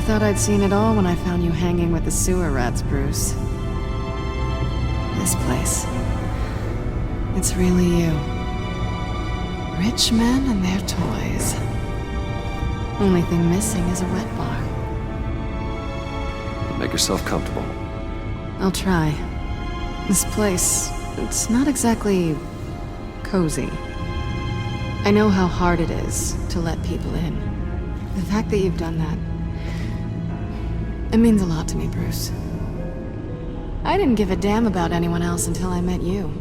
thought I'd seen it all when I found you hanging with the sewer rats, Bruce. This place. It's really you. Rich men and their toys. Only thing missing is a wet bar. Make yourself comfortable. I'll try. This place, it's not exactly cozy. I know how hard it is to let people in. The fact that you've done that, it means a lot to me, Bruce. I didn't give a damn about anyone else until I met you.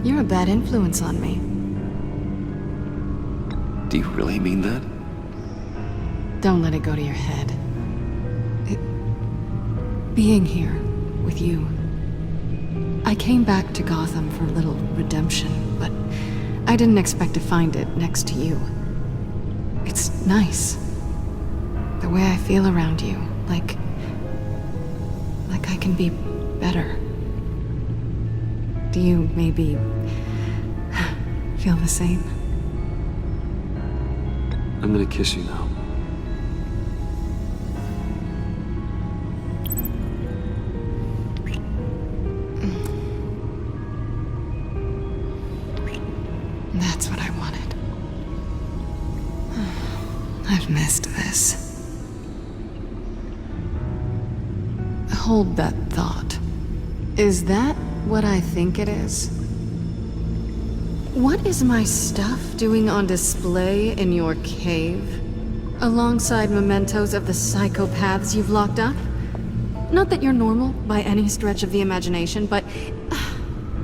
You're a bad influence on me. Do you really mean that? Don't let it go to your head. Being here with you. I came back to Gotham for a little redemption, but I didn't expect to find it next to you. It's nice. The way I feel around you, like I can be better. Do you maybe feel the same? I'm gonna kiss you now. That's what I wanted. I've missed this. Hold that thought. Is that what I think it is? What is my stuff doing on display in your cave? Alongside mementos of the psychopaths you've locked up? Not that you're normal by any stretch of the imagination, but...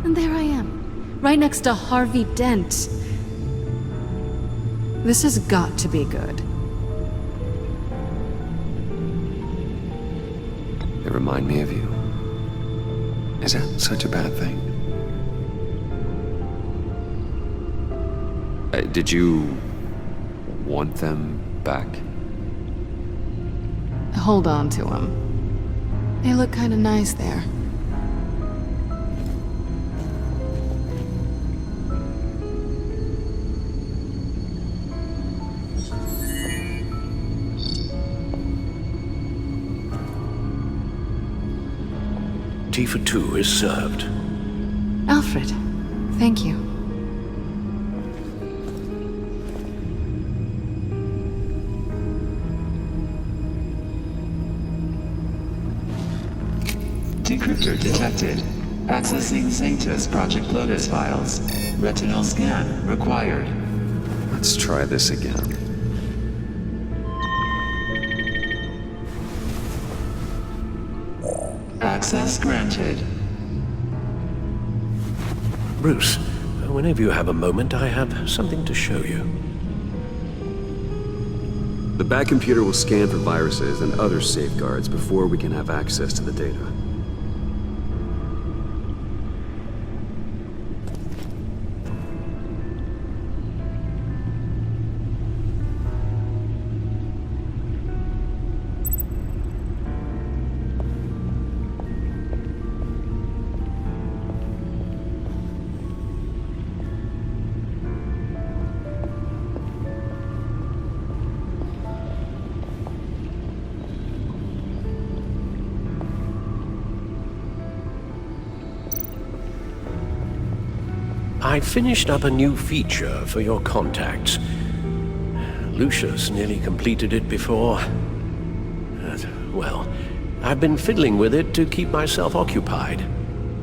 and there I am, right next to Harvey Dent. This has got to be good. They remind me of you. Is that such a bad thing? Did you want them back? Hold on to them. They look kind of nice there. Tea for two is served. Alfred, thank you. Decryptor detected. Accessing Sanctus Project Lotus files. Retinal scan required. Let's try this again. Access granted. Bruce, whenever you have a moment, I have something to show you. The back computer will scan for viruses and other safeguards before we can have access to the data. I finished up a new feature for your contacts. Lucius nearly completed it before. Well, I've been fiddling with it to keep myself occupied.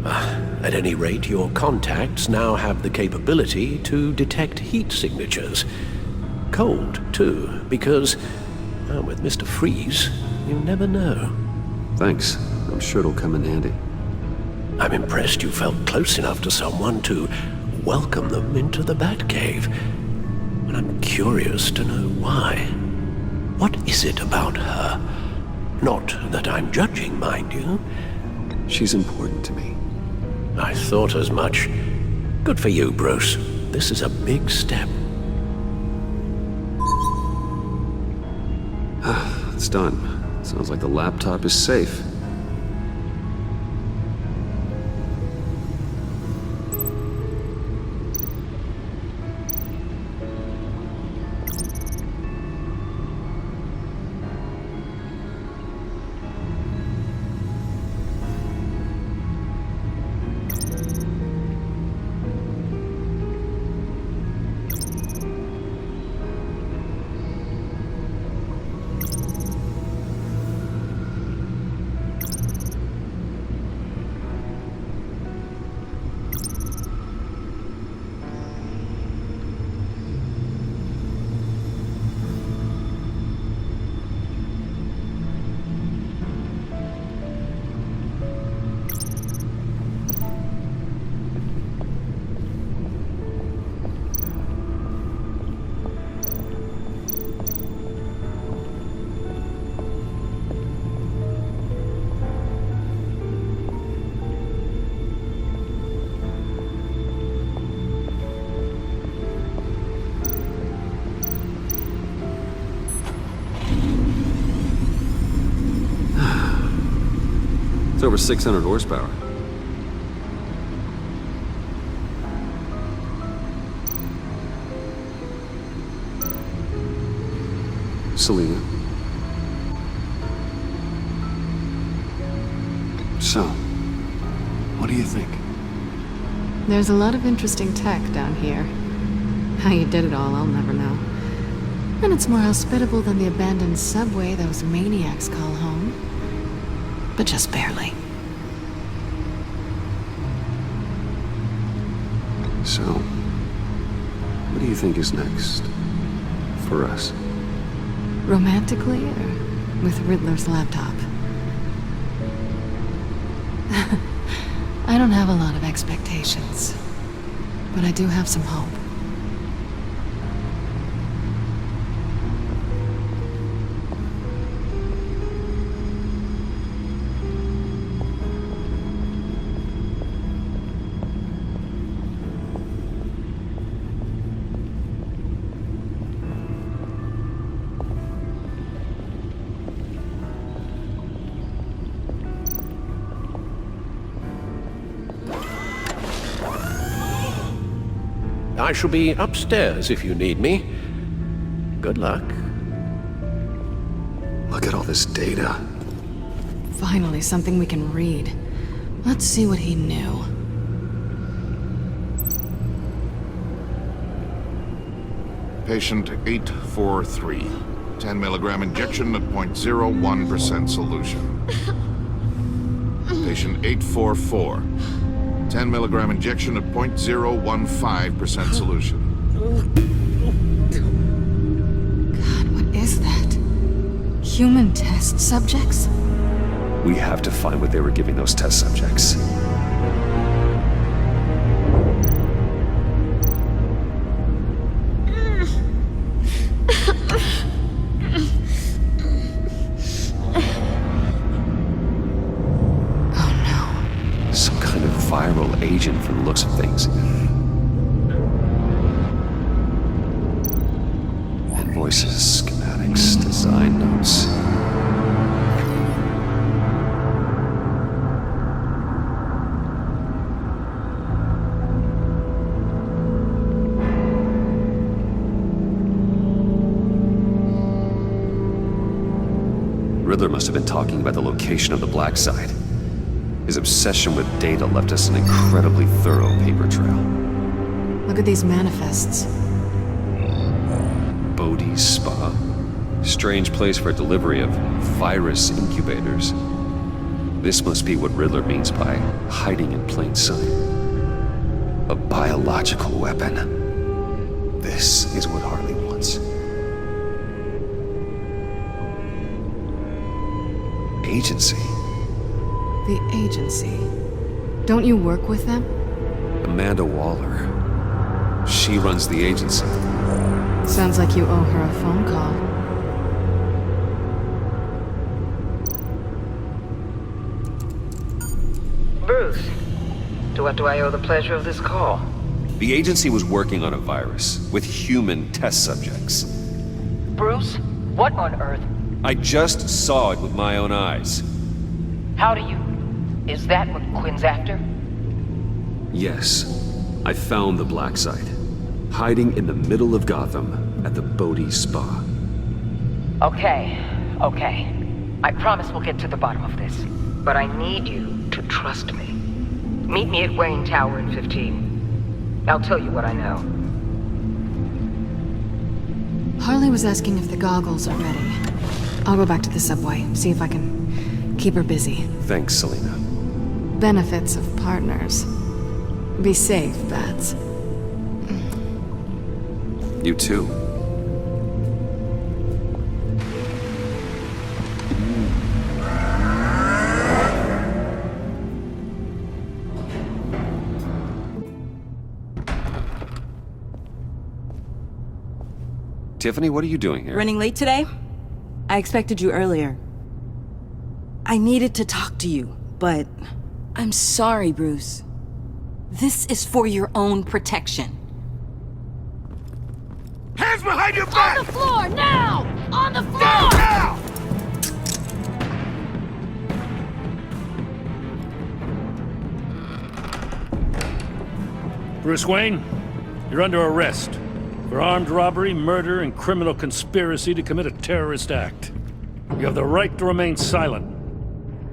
At any rate, your contacts now have the capability to detect heat signatures. Cold, too, because, well, with Mr. Freeze, you never know. Thanks. I'm sure it'll come in handy. I'm impressed you felt close enough to someone to welcome them into the Batcave. And I'm curious to know why. What is it about her? Not that I'm judging, mind you. She's important to me. I thought as much. Good for you, Bruce. This is a big step. It's done. Sounds like the laptop is safe. It's over 600 horsepower. Selena. So, what do you think? There's a lot of interesting tech down here. How you did it all, I'll never know. And it's more hospitable than the abandoned subway those maniacs call home. But just barely. So, what do you think is next? For us? Romantically, or with Riddler's laptop? I don't have a lot of expectations, but I do have some hope. I shall be upstairs if you need me. Good luck. Look at all this data. Finally, something we can read. Let's see what he knew. Patient 843. 10 milligram injection at 0.01% solution. Patient 844. 10 milligram injection at 0.015% solution. God, what is that? Human test subjects? We have to find what they were giving those test subjects. Viral agent from the looks of things. Invoices, schematics, design notes. Riddler must have been talking about the location of the black site. His obsession with data left us an incredibly thorough paper trail. Look at these manifests. Bodhi's Spa. Strange place for delivery of virus incubators. This must be what Riddler means by hiding in plain sight. A biological weapon. This is what Harley wants. Agency. The agency. Don't you work with them? Amanda Waller. She runs the agency. Sounds like you owe her a phone call. Bruce, to what do I owe the pleasure of this call? The agency was working on a virus with human test subjects. Bruce, what on earth? I just saw it with my own eyes. How do you... Is that what Quinn's after? Yes. I found the black site. Hiding in the middle of Gotham at the Bodhi Spa. Okay. I promise we'll get to the bottom of this. But I need you to trust me. Meet me at Wayne Tower in 15. I'll tell you what I know. Harley was asking if the goggles are ready. I'll go back to the subway, see if I can keep her busy. Thanks, Selena. Benefits of partners. Be safe, Bats. You too. Tiffany, what are you doing here? Running late today? I expected you earlier. I needed to talk to you, but... I'm sorry, Bruce. This is for your own protection. Hands behind your back! On the floor, now! On the floor! Down now! Bruce Wayne, you're under arrest for armed robbery, murder, and criminal conspiracy to commit a terrorist act. You have the right to remain silent.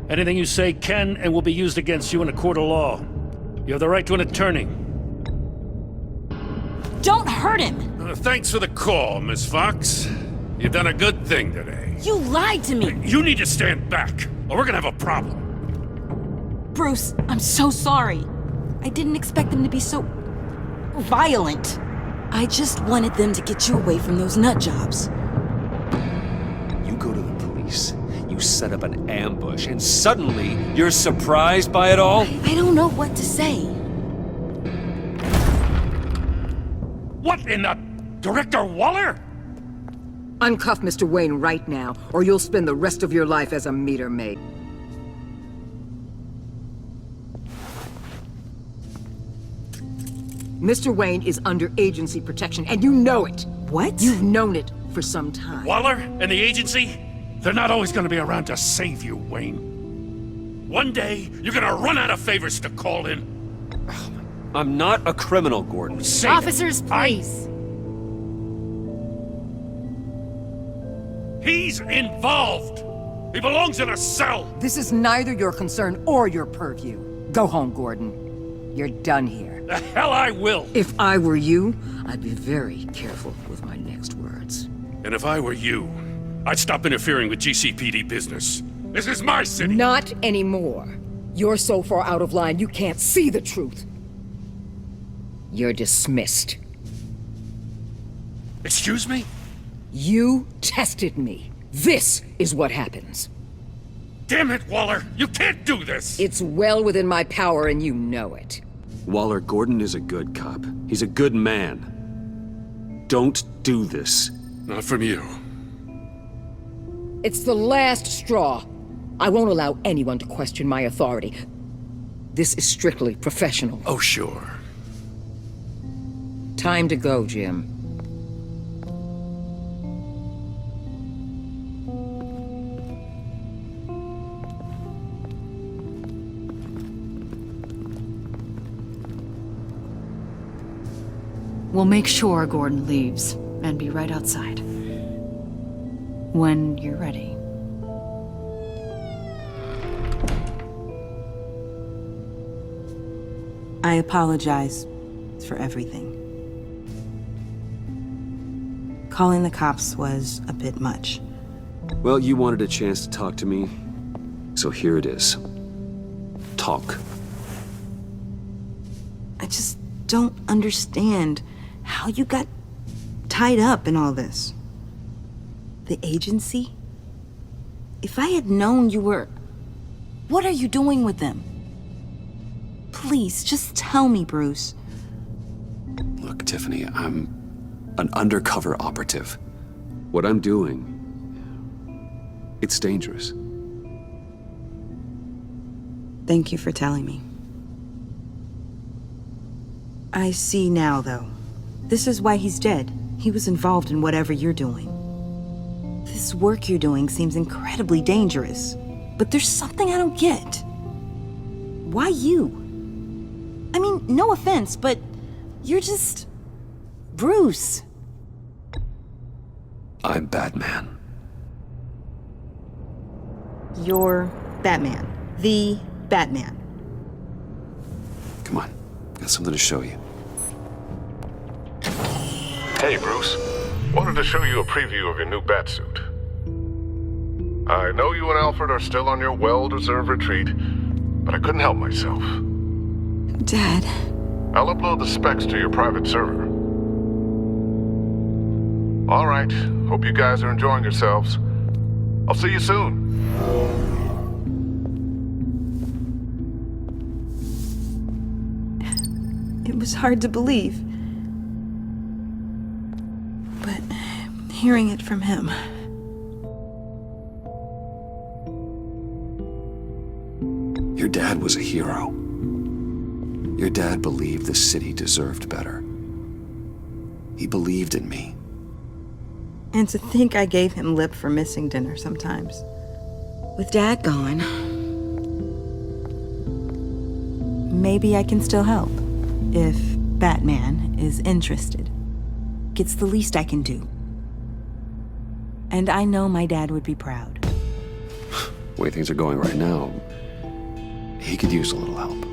Anything you say can and will be used against you in a court of law. You have the right to an attorney. Don't hurt him! Thanks for the call, Miss Fox. You've done a good thing today. You lied to me! You need to stand back, or we're gonna have a problem. Bruce, I'm so sorry. I didn't expect them to be so... violent. I just wanted them to get you away from those nut jobs. You go to the police, you set up an ambush, and suddenly you're surprised by it all? I don't know what to say. What in the... Director Waller? Uncuff Mr. Wayne right now, or you'll spend the rest of your life as a meter maid. Mr. Wayne is under agency protection, and you know it. What? You've known it for some time. Waller and the agency? They're not always gonna be around to save you, Wayne. One day, you're gonna run out of favors to call in. I'm not a criminal, Gordon. Say it. Officers, please. He's involved. He belongs in a cell. This is neither your concern or your purview. Go home, Gordon. You're done here. The hell I will. If I were you, I'd be very careful with my next words. And if I were you, I'd stop interfering with GCPD business. This is my city. Not anymore. You're so far out of line you can't see the truth. You're dismissed. Excuse me? You tested me. This is what happens. Damn it, Waller! You can't do this! It's well within my power and you know it. Waller, Gordon is a good cop. He's a good man. Don't do this. Not from you. It's the last straw. I won't allow anyone to question my authority. This is strictly professional. Oh, sure. Time to go, Jim. We'll make sure Gordon leaves and be right outside. When you're ready. I apologize for everything. Calling the cops was a bit much. Well, you wanted a chance to talk to me, so here it is. Talk. I just don't understand how you got tied up in all this. The agency? If I had known you were... What are you doing with them? Please, just tell me, Bruce. Look, Tiffany, I'm an undercover operative. What I'm doing, it's dangerous. Thank you for telling me. I see now, though. This is why he's dead. He was involved in whatever you're doing. This work you're doing seems incredibly dangerous. But there's something I don't get. Why you? I mean, no offense, but you're just... Bruce. I'm Batman. You're Batman. The Batman. Come on, got something to show you. Hey, Bruce. Wanted to show you a preview of your new batsuit. I know you and Alfred are still on your well-deserved retreat, but I couldn't help myself. Dad. I'll upload the specs to your private server. All right. Hope you guys are enjoying yourselves. I'll see you soon. It was hard to believe. But hearing it from him... Your dad was a hero. Your dad believed the city deserved better. He believed in me. And to think I gave him lip for missing dinner sometimes. With Dad gone... maybe I can still help. If Batman is interested. It's the least I can do. And I know my dad would be proud. The way things are going right now, he could use a little help.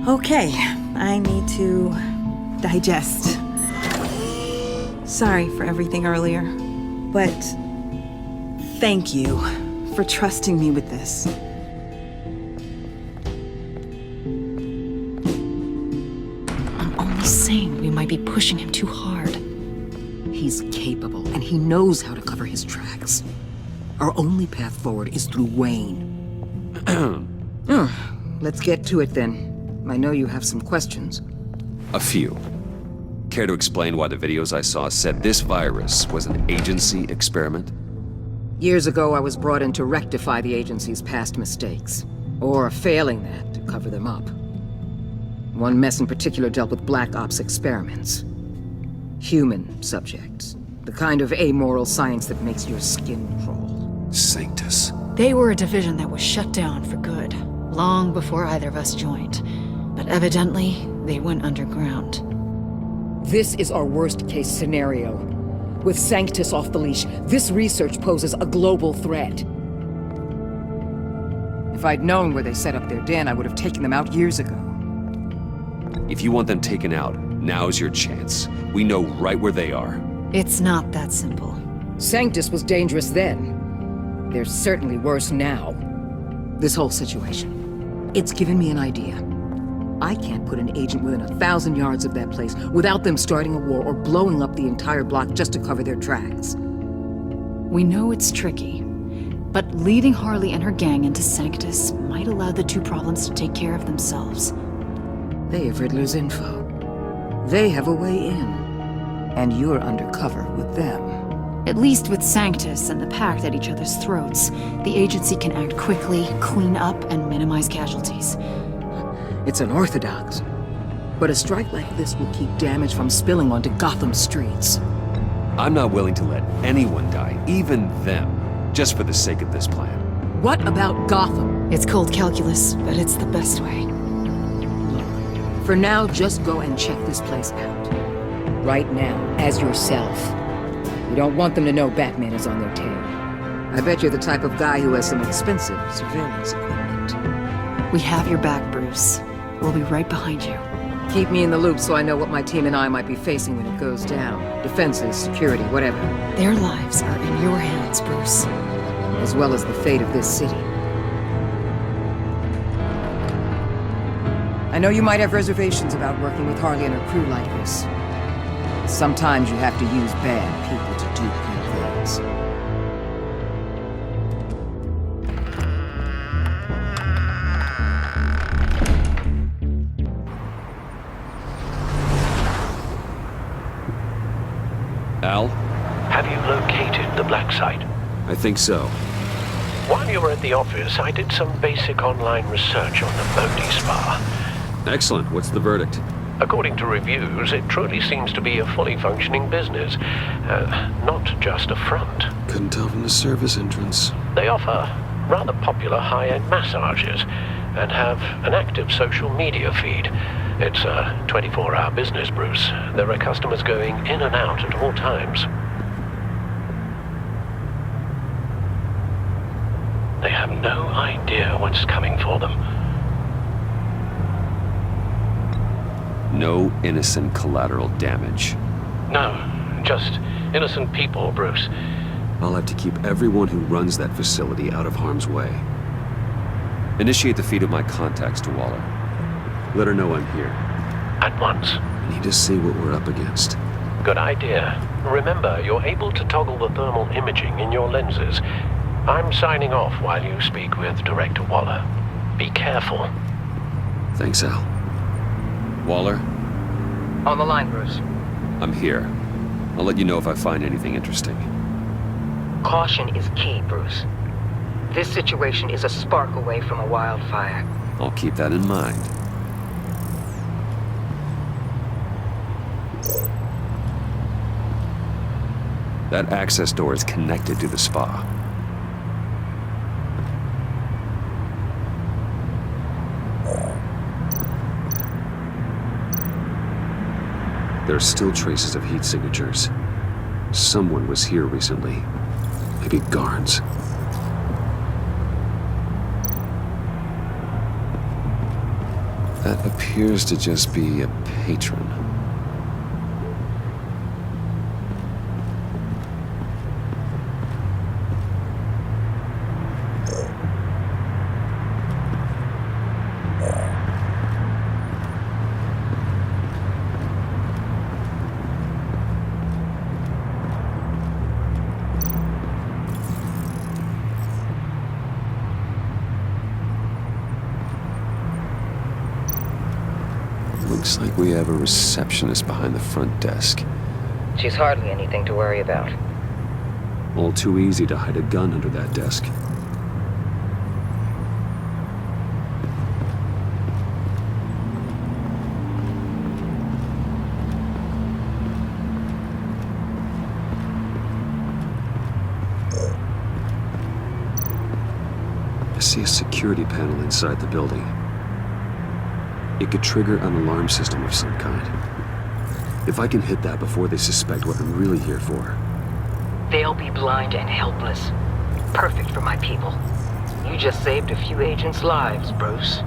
Okay, I need to digest. Sorry for everything earlier, but thank you for trusting me with this. I'm only saying we might be pushing him too hard. He's capable, and he knows how to cover his tracks. Our only path forward is through Wayne. Let's get to it then. I know you have some questions. A few. Care to explain why the videos I saw said this virus was an agency experiment? Years ago, I was brought in to rectify the agency's past mistakes. Or failing that, to cover them up. One mess in particular dealt with Black Ops experiments. Human subjects. The kind of amoral science that makes your skin crawl. Sanctus. They were a division that was shut down for good, long before either of us joined. But evidently, they went underground. This is our worst-case scenario. With Sanctus off the leash, this research poses a global threat. If I'd known where they set up their den, I would have taken them out years ago. If you want them taken out, now's your chance. We know right where they are. It's not that simple. Sanctus was dangerous then. They're certainly worse now. This whole situation, it's given me an idea. I can't put an agent within 1,000 yards of that place without them starting a war or blowing up the entire block just to cover their tracks. We know it's tricky, but leading Harley and her gang into Sanctus might allow the two problems to take care of themselves. They have Riddler's info. They have a way in. And you're undercover with them. At least with Sanctus and the Pact at each other's throats, the agency can act quickly, clean up, and minimize casualties. It's unorthodox. But a strike like this will keep damage from spilling onto Gotham streets. I'm not willing to let anyone die, even them, just for the sake of this plan. What about Gotham? It's cold calculus, but it's the best way. For now, just go and check this place out. Right now, as yourself. You don't want them to know Batman is on their tail. I bet you're the type of guy who has some expensive surveillance equipment. We have your back, Bruce. We'll be right behind you. Keep me in the loop so I know what my team and I might be facing when it goes down. Defenses, security, whatever. Their lives are in your hands, Bruce. As well as the fate of this city. I know you might have reservations about working with Harley and her crew like this. Sometimes you have to use bad people to do good things. Al? Have you located the black site? I think so. While you were at the office, I did some basic online research on the Bodhi Spa. Excellent. What's the verdict? According to reviews, it truly seems to be a fully functioning business, not just a front. Couldn't tell from the service entrance. They offer rather popular high-end massages and have an active social media feed. It's a 24-hour business, Bruce. There are customers going in and out at all times. They have no idea what's coming for them. No innocent collateral damage. No, just innocent people, Bruce. I'll have to keep everyone who runs that facility out of harm's way. Initiate the feed of my contacts to Waller. Let her know I'm here. At once. I need to see what we're up against. Good idea. Remember, you're able to toggle the thermal imaging in your lenses. I'm signing off while you speak with Director Waller. Be careful. Thanks, Al. Waller? On the line, Bruce. I'm here. I'll let you know if I find anything interesting. Caution is key, Bruce. This situation is a spark away from a wildfire. I'll keep that in mind. That access door is connected to the spa. There are still traces of heat signatures. Someone was here recently. Maybe guards. That appears to just be a patron. Looks like we have a receptionist behind the front desk. She's hardly anything to worry about. All too easy to hide a gun under that desk. I see a security panel inside the building. It could trigger an alarm system of some kind. If I can hit that before they suspect what I'm really here for. They'll be blind and helpless. Perfect for my people. You just saved a few agents' lives, Bruce.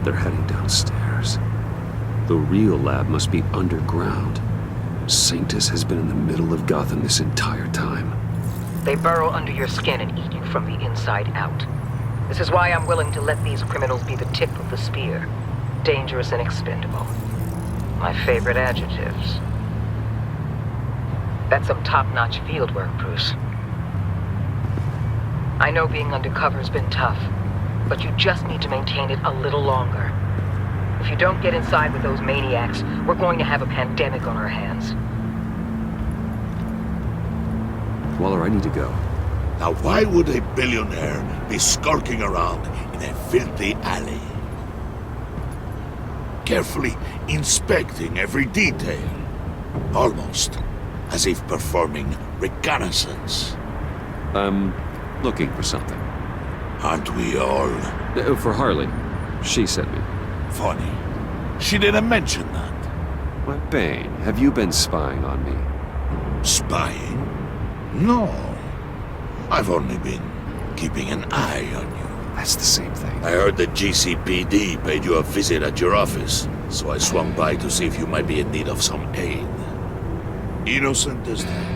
They're heading downstairs. The real lab must be underground. Sanctus has been in the middle of Gotham this entire time. They burrow under your skin and eat you from the inside out. This is why I'm willing to let these criminals be the tip of the spear. Dangerous and expendable. My favorite adjectives. That's some top-notch field work, Bruce. I know being undercover's been tough, but you just need to maintain it a little longer. If you don't get inside with those maniacs, we're going to have a pandemic on our hands. Waller, I need to go. Now why would a billionaire be skulking around in a filthy alley? Carefully inspecting every detail. Almost as if performing reconnaissance. I'm looking for something. Aren't we all? For Harley. She sent me. Funny. She didn't mention that. Why, Bane, have you been spying on me? Spying? No. I've only been keeping an eye on you. That's the same thing. I heard the GCPD paid you a visit at your office, so I swung by to see if you might be in need of some aid. Innocent as that.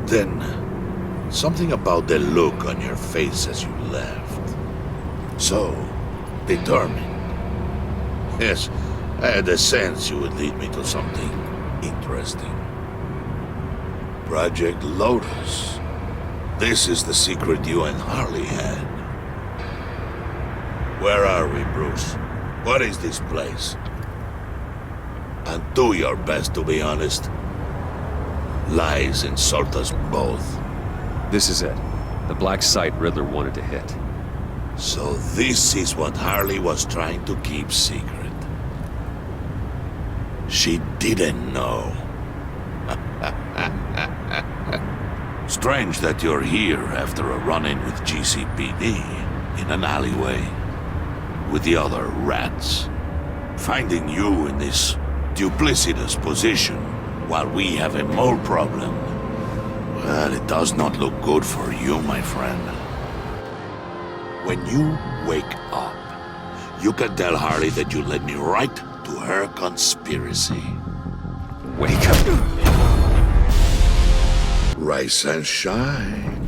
Then, something about the look on your face as you left. So, determined. Yes, I had a sense you would lead me to something interesting. Project Lotus. This is the secret you and Harley had. Where are we, Bruce? What is this place? And do your best to be honest. Lies insult us both. This is it. The black site Riddler wanted to hit. So this is what Harley was trying to keep secret. She didn't know. Strange that you're here after a run-in with GCPD in an alleyway with the other rats. Finding you in this duplicitous position while we have a mole problem. Well, it does not look good for you, my friend. When you wake up, you can tell Harley that you led me right to her conspiracy. Wake up. Rise and shine.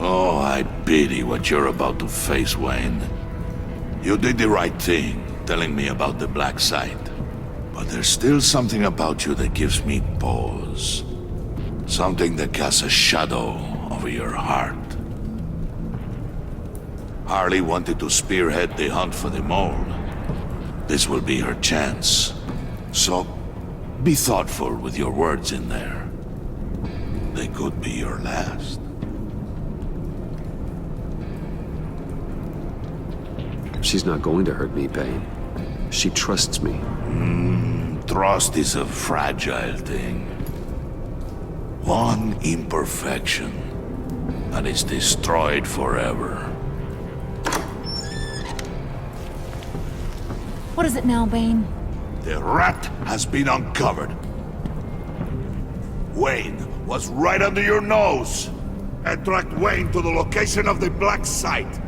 Oh, I pity what you're about to face, Wayne. You did the right thing, telling me about the black site. But there's still something about you that gives me pause. Something that casts a shadow over your heart. Harley wanted to spearhead the hunt for the mole. This will be her chance. So, be thoughtful with your words in there. They could be your last. She's not going to hurt me, Bane. She trusts me. Trust is a fragile thing. One imperfection, and it's destroyed forever. What is it now, Bane? The rat has been uncovered. Wayne was right under your nose. I tracked Wayne to the location of the black site.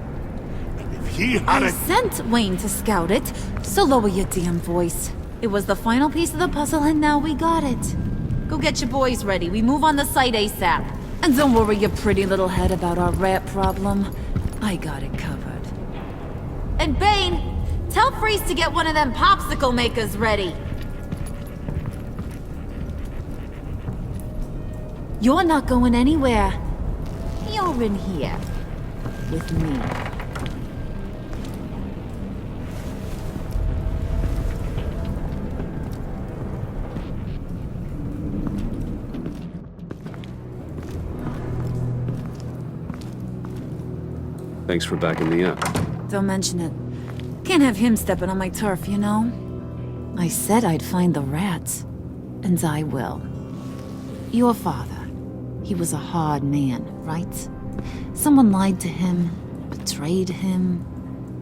And if he had I sent Wayne to scout it, so lower your damn voice. It was the final piece of the puzzle and now we got it. Go get your boys ready. We move on the site ASAP. And don't worry your pretty little head about our rat problem. I got it covered. And Bane, tell Freeze to get one of them popsicle makers ready. You're not going anywhere. You're in here. With me. Thanks for backing me up. Don't mention it. Can't have him stepping on my turf, you know? I said I'd find the rats. And I will. Your father. He was a hard man, right? Someone lied to him, betrayed him.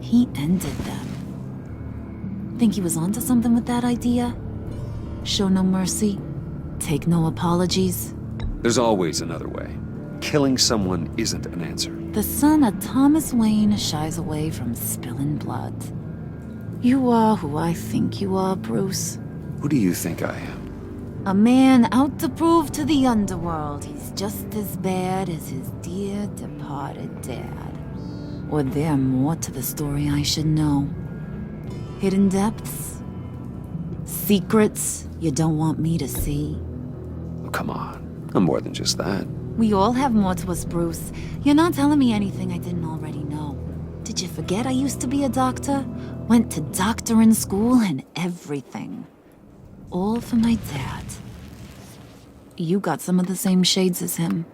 He ended them. Think he was onto something with that idea? Show no mercy? Take no apologies? There's always another way. Killing someone isn't an answer. The son of Thomas Wayne shies away from spilling blood. You are who I think you are, Bruce. Who do you think I am? A man out to prove to the underworld he's just as bad as his dear departed dad. Or there more to the story I should know. Hidden depths? Secrets you don't want me to see? Oh, come on. I'm more than just that. We all have more to us, Bruce. You're not telling me anything I didn't already know. Did you forget I used to be a doctor? Went to doctoring school and everything. All for my dad. You got some of the same shades as him.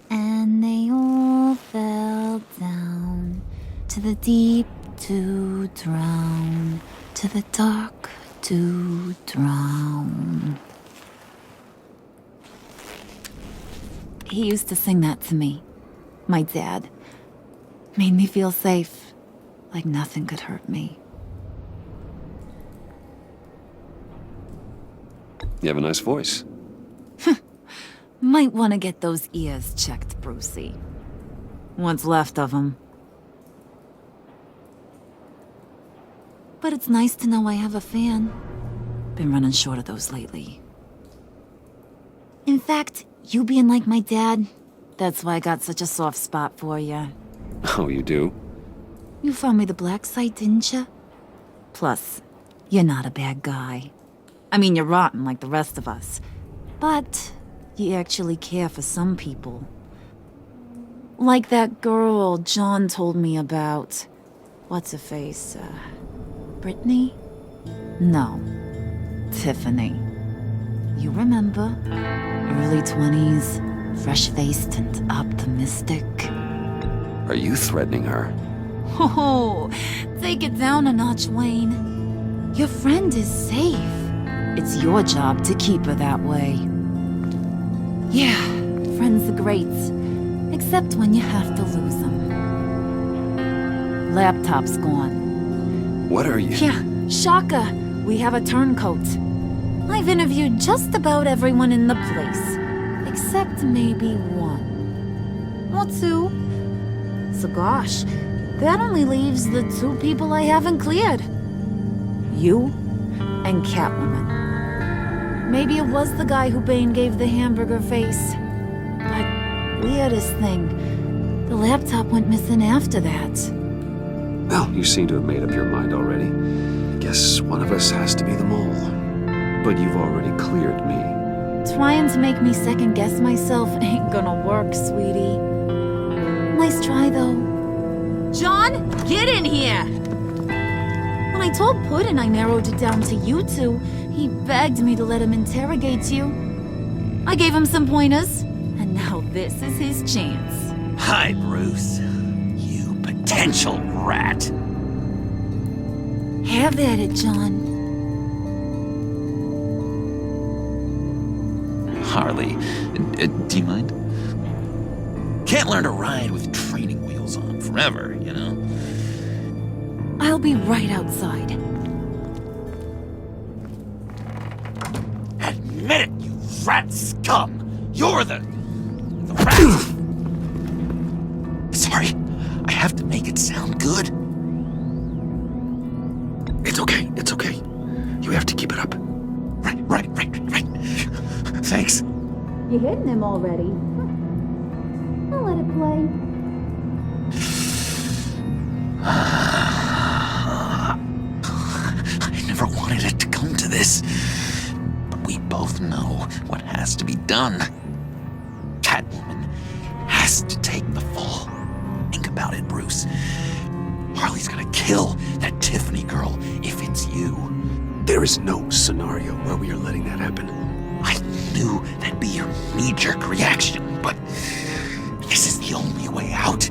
And they all fell down to the deep to drown, to the dark to drown. He used to sing that to me. My dad. Made me feel safe, like nothing could hurt me. You have a nice voice. Might want to get those ears checked, Brucey. What's left of them. But it's nice to know I have a fan. Been running short of those lately. In fact, you being like my dad, that's why I got such a soft spot for you. Oh, you do? You found me the black site, didn't you? Plus, you're not a bad guy. I mean, you're rotten like the rest of us. But you actually care for some people. Like that girl John told me about. What's her face? Brittany? No. Tiffany. You remember? Early 20s, fresh-faced and optimistic. Are you threatening her? Oh, take it down a notch, Wayne. Your friend is safe. It's your job to keep her that way. Yeah, friends are great. Except when you have to lose them. Laptop's gone. What are you? Yeah, shocker. We have a turncoat. I've interviewed just about everyone in the place. Except maybe one. Or two. So gosh, that only leaves the two people I haven't cleared. You and Catwoman. Maybe it was the guy who Bane gave the hamburger face. But weirdest thing. The laptop went missing after that. Well, you seem to have made up your mind already. Guess one of us has to be the mole. But you've already cleared me. Trying to make me second guess myself ain't gonna work, sweetie. Nice try, though. John, get in here! When I told Puddin' I narrowed it down to you two, he begged me to let him interrogate you. I gave him some pointers, and now this is his chance. Hi, Bruce. You potential rat. Have at it, John. Harley, do you mind? Can't learn to ride with training wheels on forever, you know? I'll be right outside. Admit it, you rat scum! You're the rat! Sorry, I have to make it sound good. It's okay, it's okay. You have to keep it up. Right. Thanks. You hitting him already? I'll let it play. I never wanted it to come to this. But we both know what has to be done. Catwoman has to take the fall. Think about it, Bruce. Harley's gonna kill that Tiffany girl if it's you. There is no scenario where we are letting that happen. I knew that'd be your knee-jerk reaction, but this is the only way out.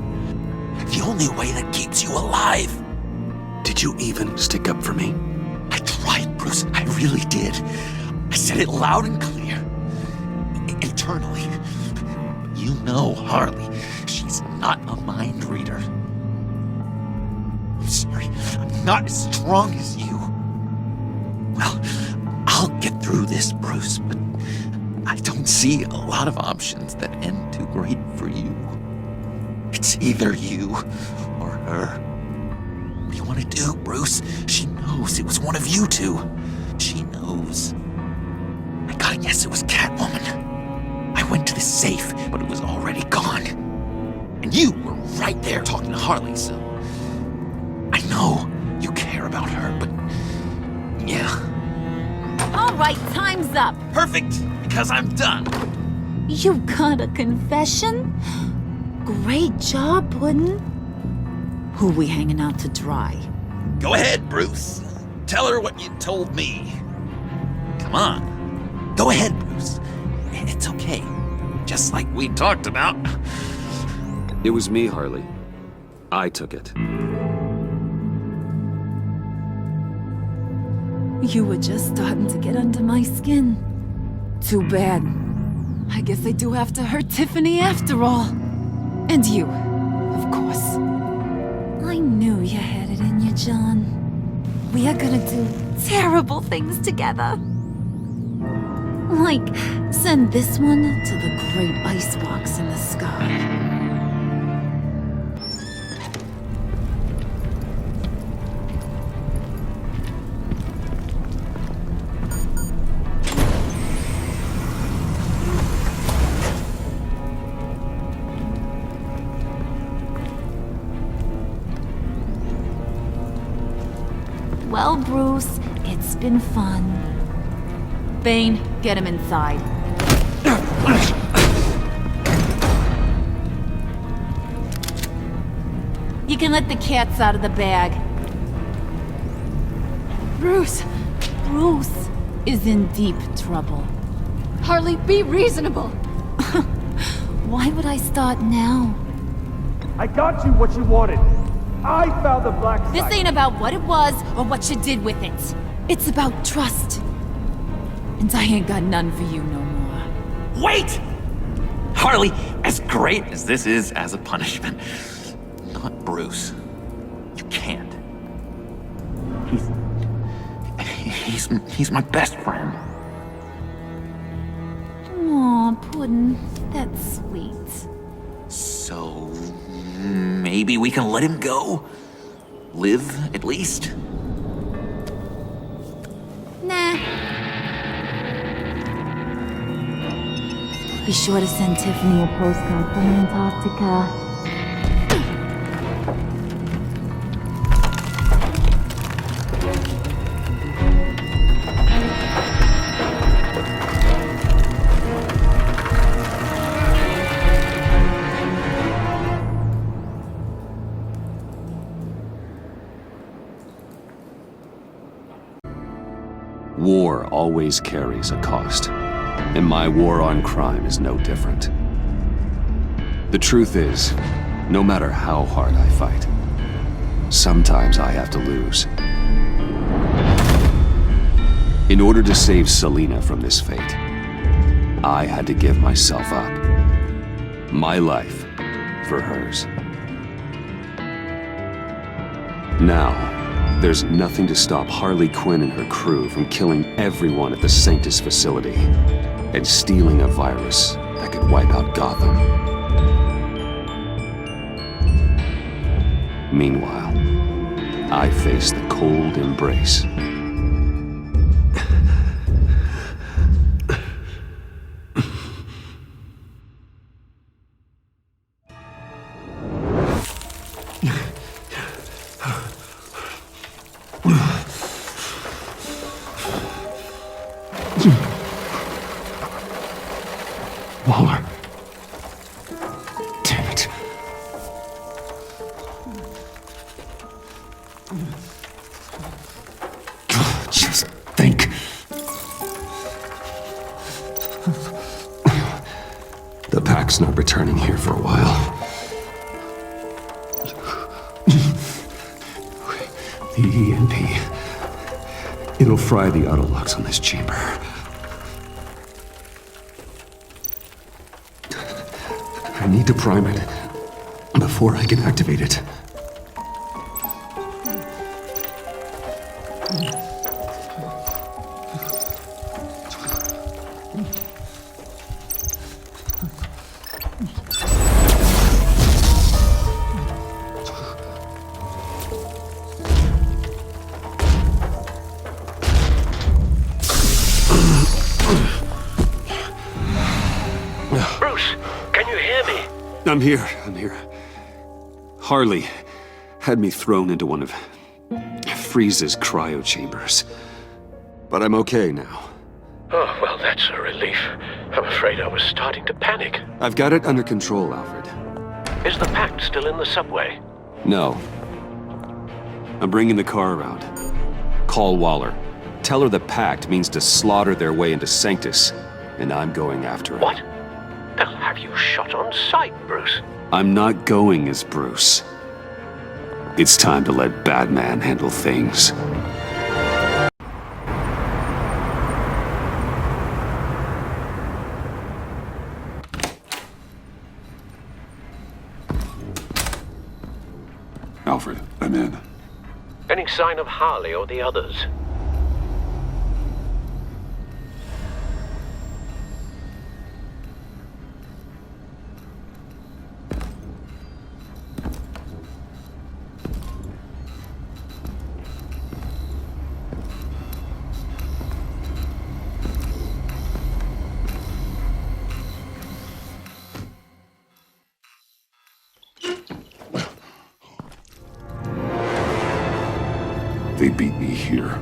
The only way that keeps you alive. Did you even stick up for me? I tried, Bruce. I really did. I said it loud and clear. Internally. You know Harley. She's not a mind reader. I'm sorry. I'm not as strong as you. Well, I'll get through this, Bruce, but I don't see a lot of options that end too great for you. It's either you or her. What do you want to do, Bruce? She knows it was one of you two. She knows. I gotta guess it was Catwoman. I went to the safe, but it was already gone. And you were right there talking to Harley, so... I know you care about her, but... yeah. All right, time's up. Perfect, because I'm done. You got a confession? Great job, Puddin'. Who we hanging out to dry? Go ahead, Bruce. Tell her what you told me. Come on. Go ahead, Bruce. It's okay. Just like we talked about. It was me, Harley. I took it. You were just starting to get under my skin. Too bad. I guess I do have to hurt Tiffany after all. And you, of course. I knew you had it in you, John. We are gonna do terrible things together. Like, send this one to the great icebox in the sky. Well, Bruce, it's been fun. Bane, get him inside. You can let the cats out of the bag. Bruce is in deep trouble. Harley, be reasonable. Why would I start now? I got you what you wanted. I found the black site. This ain't about what it was or what you did with it. It's about trust. And I ain't got none for you no more. Wait! Harley, as great as this is as a punishment, not Bruce. You can't. He's my best friend. Aw, Puddin', that's sweet. So, maybe we can let him go? Live, at least? Nah. Be sure to send Tiffany a postcard from Antarctica. War always carries a cost, and my war on crime is no different. The truth is, no matter how hard I fight, sometimes I have to lose. In order to save Selina from this fate, I had to give myself up. My life for hers. Now, there's nothing to stop Harley Quinn and her crew from killing everyone at the Sanctus facility and stealing a virus that could wipe out Gotham. Meanwhile, I face the cold embrace. Waller. Damn it. Just think. The pack's not returning here for a while. The EMP. It'll fry the auto locks on this chamber. I need to prime it before I can activate it. I'm here. Harley had me thrown into one of Freeze's cryo chambers. But I'm okay now. Oh, well, that's a relief. I'm afraid I was starting to panic. I've got it under control, Alfred. Is the Pact still in the subway? No. I'm bringing the car around. Call Waller. Tell her the Pact means to slaughter their way into Sanctus, and I'm going after it. What? They'll have you shot on sight, Bruce. I'm not going as Bruce. It's time to let Batman handle things. Alfred, I'm in. Any sign of Harley or the others? They beat me here.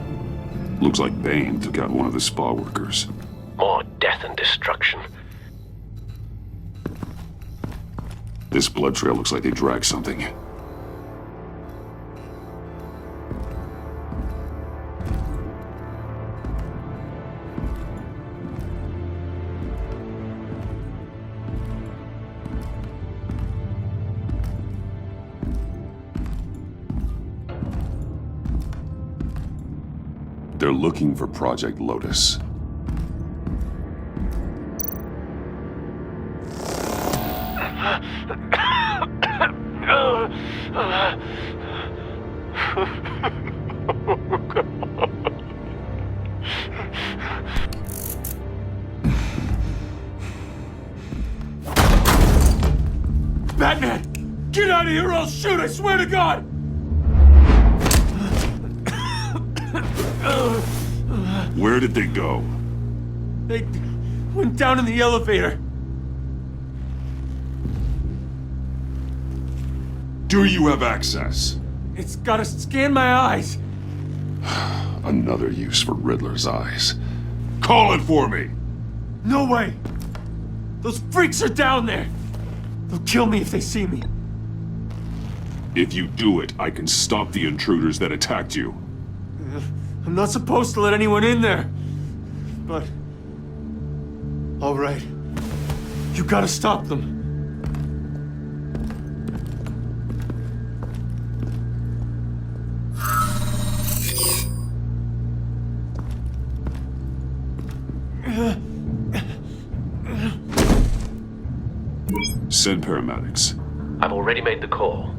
Looks like Bane took out one of the spa workers. More death and destruction. This blood trail looks like they dragged something. They're looking for Project Lotus. Batman! Get out of here or I'll shoot, I swear to God! Where did they go? They went down in the elevator. Do you have access? It's gotta scan my eyes. Another use for Riddler's eyes. Call it for me! No way! Those freaks are down there! They'll kill me if they see me. If you do it, I can stop the intruders that attacked you. I'm not supposed to let anyone in there. But... all right. You gotta stop them. Send paramedics. I've already made the call.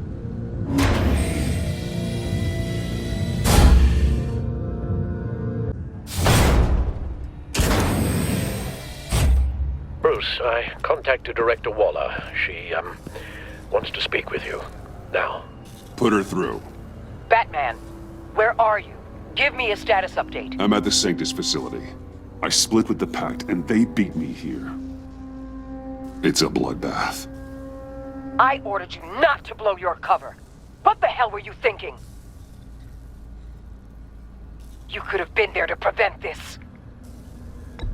Bruce, I contacted Director Waller. She, wants to speak with you. Now. Put her through. Batman, where are you? Give me a status update. I'm at the Sanctus facility. I split with the Pact, and they beat me here. It's a bloodbath. I ordered you not to blow your cover. What the hell were you thinking? You could have been there to prevent this.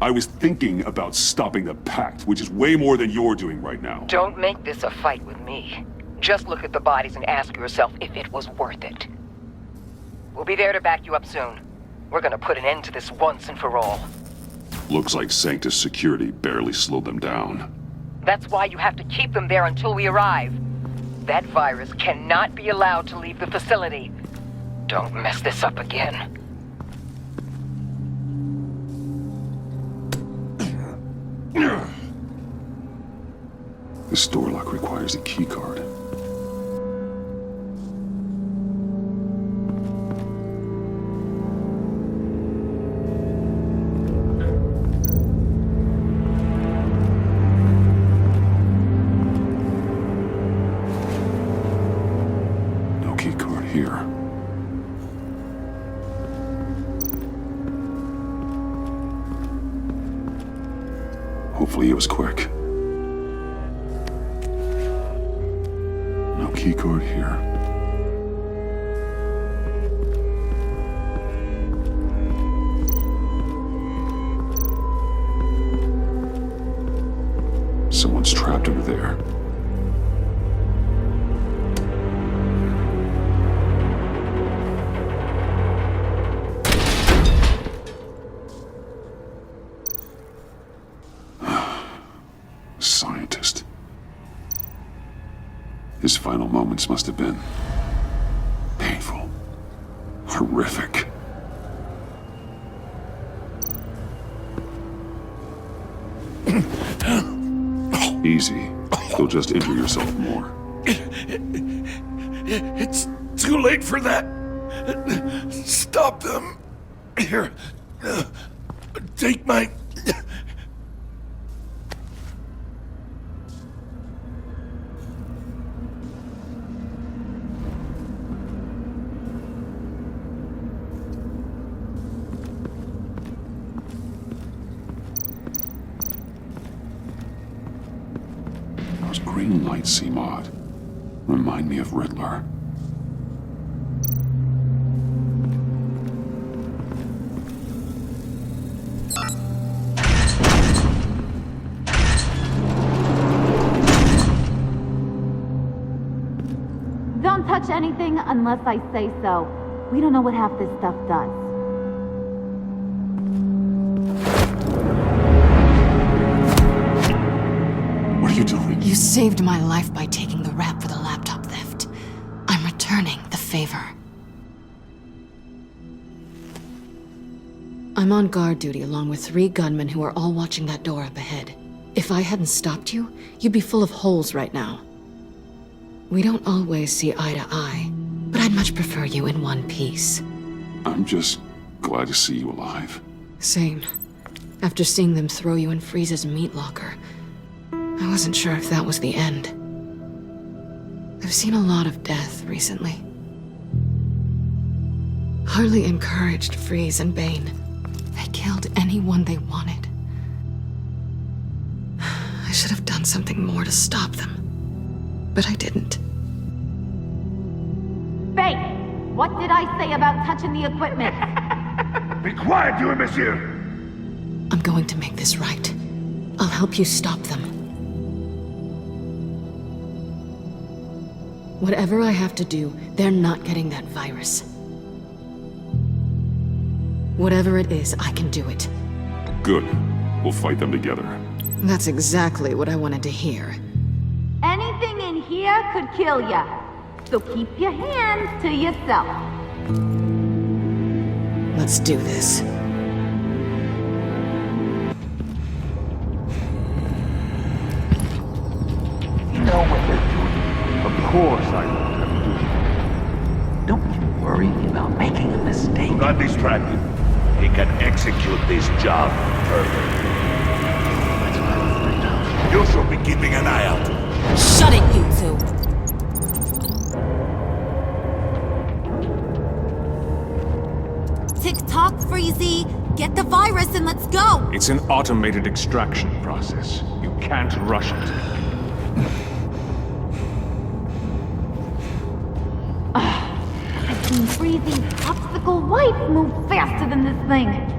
I was thinking about stopping the Pact, which is way more than you're doing right now. Don't make this a fight with me. Just look at the bodies and ask yourself if it was worth it. We'll be there to back you up soon. We're gonna put an end to this once and for all. Looks like Sanctus security barely slowed them down. That's why you have to keep them there until we arrive. That virus cannot be allowed to leave the facility. Don't mess this up again. This door lock requires a keycard. No keycard here. Hopefully it was quick. No keycard here. Someone's trapped over there. Scientist. His final moments must have been painful, horrific. Easy. You'll just injure yourself more. It's too late for that. Stop them. Here. Take my... Those green lights seem odd. Remind me of Riddler. Don't touch anything unless I say so. We don't know what half this stuff does. What are you doing? You saved my life by taking the rap for the laptop theft. I'm returning the favor. I'm on guard duty along with 3 gunmen who are all watching that door up ahead. If I hadn't stopped you, you'd be full of holes right now. We don't always see eye to eye, but I'd much prefer you in one piece. I'm just glad to see you alive. Same. After seeing them throw you in Freeze's meat locker, I wasn't sure if that was the end. I've seen a lot of death recently. Harley encouraged Freeze and Bane. They killed anyone they wanted. I should have done something more to stop them, but I didn't. Faith, what did I say about touching the equipment? Be quiet, you imbecile! I'm going to make this right. I'll help you stop them. Whatever I have to do, they're not getting that virus. Whatever it is, I can do it. Good. We'll fight them together. That's exactly what I wanted to hear. Anything in here could kill ya. So keep your hands to yourself. Let's do this. You know what you're doing. Of course I know what I'm doing. Don't you worry about making a mistake. Do not distract him. He can execute this job further. You should be keeping an eye out. Shut it, you two! Tick-tock, Freezy! Get the virus and let's go! It's an automated extraction process. You can't rush it. I've seen Freezy's obstacle wife move faster than this thing.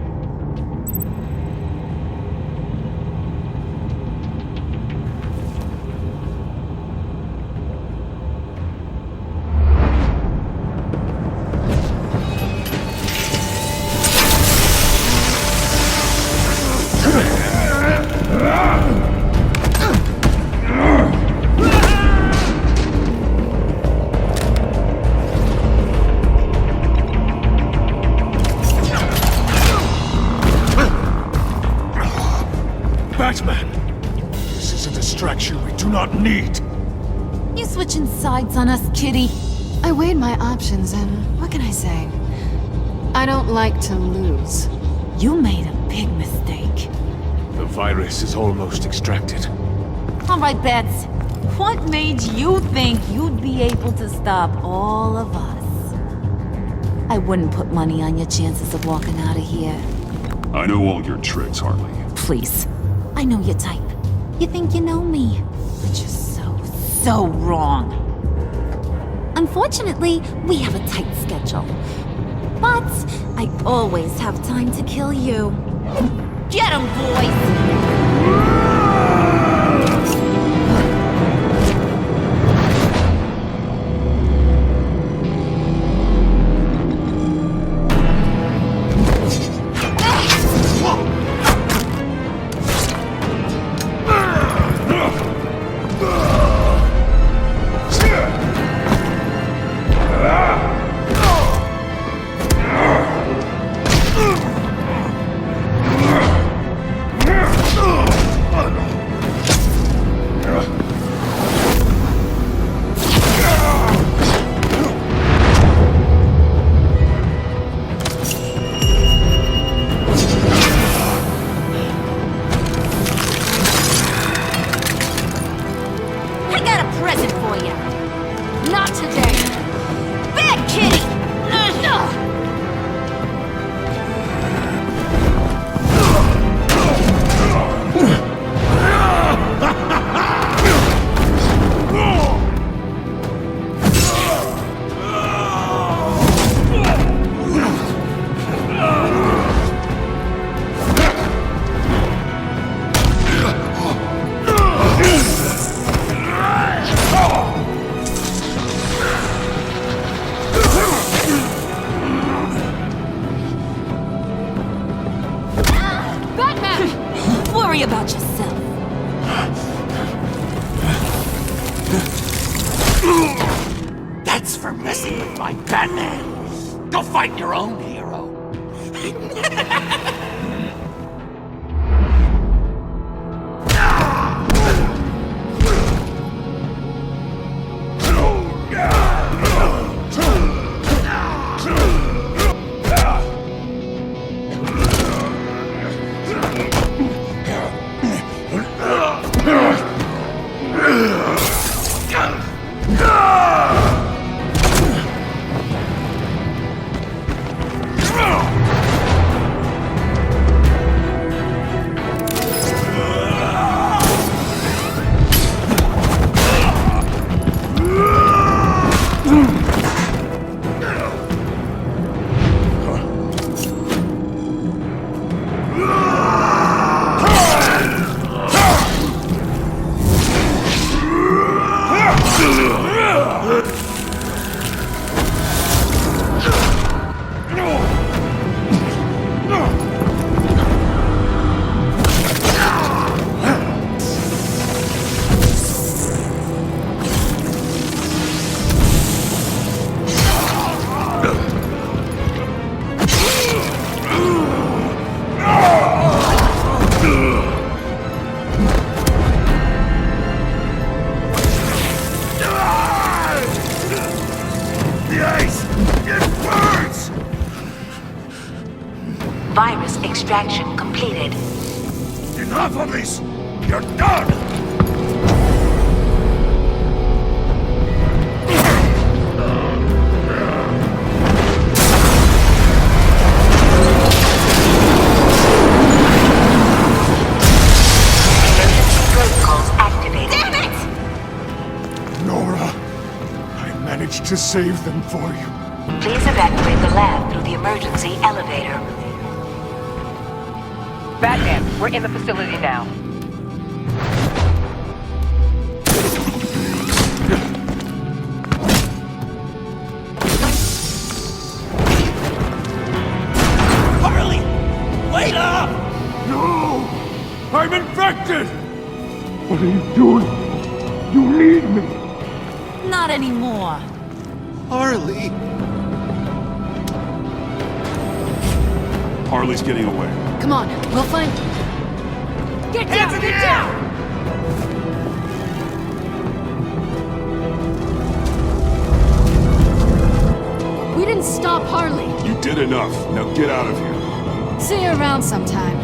Batman! This is a distraction we do not need. You switching sides on us, kitty? I weighed my options and what can I say? I don't like to lose. You made a big mistake. The virus is almost extracted. All right, Bets. What made you think you'd be able to stop all of us? I wouldn't put money on your chances of walking out of here. I know all your tricks, Harley. Please. I know your type. You think you know me. But you're so wrong. Unfortunately, we have a tight schedule. But I always have time to kill you. Get 'em, boys! About yourself. That's for messing with my Batman. Go fight your own hero. extraction completed. Enough of this! You're done! Protocols activated. Damn it! Nora, I managed to save them for you. Please evacuate the lab through the emergency elevator. Batman, we're in the facility now. Harley! Wait up! No! I'm infected! What are you doing? You need me! Not anymore. Harley! Harley's getting away. Come on, we'll find... Get down! Get down! We didn't stop Harley. You did enough. Now get out of here. See you around sometime.